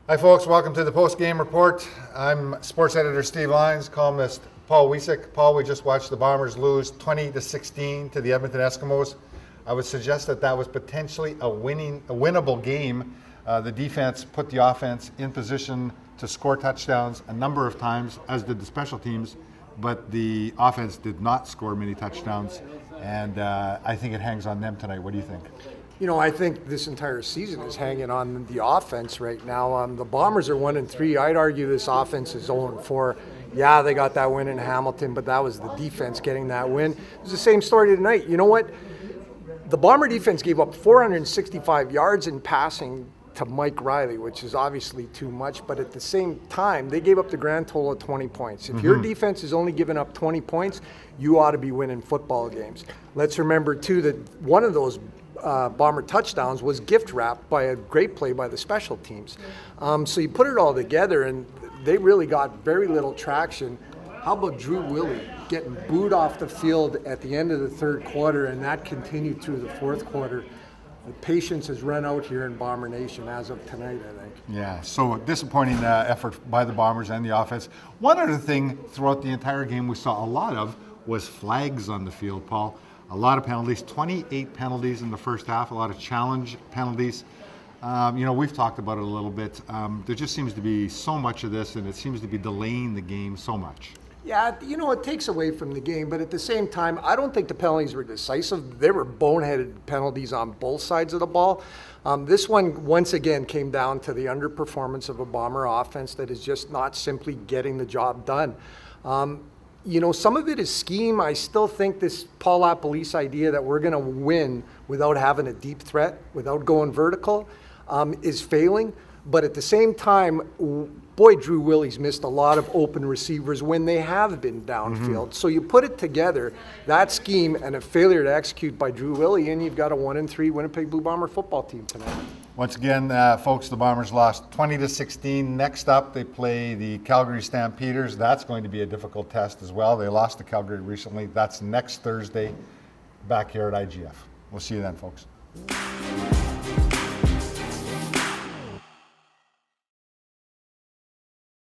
Hi folks, welcome to the post-game report. I'm sports editor Steve Lyons, columnist Paul Wiecek. Paul, we just watched the Bombers lose 20-16 to the Edmonton Eskimos. I would suggest that was potentially a winnable game. The defense put the offense in position to score touchdowns a number of times, as did the special teams, but the offense did not score many touchdowns, and I think it hangs on them tonight. What do you think? You know, I think this entire season is hanging on the offense right now. The Bombers are 1-3. I'd argue this offense is 0-4. Yeah, they got that win in Hamilton, but that was the defense getting that win. It was the same story tonight. You know what? The Bomber defense gave up 465 yards in passing to Mike Riley, which is obviously too much, but at the same time, they gave up the grand total of 20 points. If your defense is only giving up 20 points, you ought to be winning football games. Let's remember, too, that one of those Bomber touchdowns was gift wrapped by a great play by the special teams. So you put it all together, and they really got very little traction. How about Drew Willie getting booed off the field at the end of the third quarter, and that continued through the fourth quarter? The patience has run out here in Bomber Nation as of tonight, I think. Yeah, so disappointing effort by the Bombers and the offense. One other thing throughout the entire game we saw a lot of was flags on the field, Paul. A lot of penalties, 28 penalties in the first half, a lot of challenge penalties. We've talked about it a little bit. There just seems to be so much of this, and it seems to be delaying the game so much. Yeah, it takes away from the game, but at the same time, I don't think the penalties were decisive. They were boneheaded penalties on both sides of the ball. This one, once again, came down to the underperformance of a Bomber offense that is just not simply getting the job done. Some of it is scheme. I still think this Paul Wiecek idea that we're going to win without having a deep threat, without going vertical, is failing. But at the same time, boy, Drew Willie's missed a lot of open receivers when they have been downfield. So you put it together, that scheme and a failure to execute by Drew Willie, and you've got a 1-3 Winnipeg Blue Bomber football team tonight. Once again, folks, the Bombers lost 20-16. Next up, they play the Calgary Stampeders. That's going to be a difficult test as well. They lost to Calgary recently. That's next Thursday back here at IGF. We'll see you then, folks.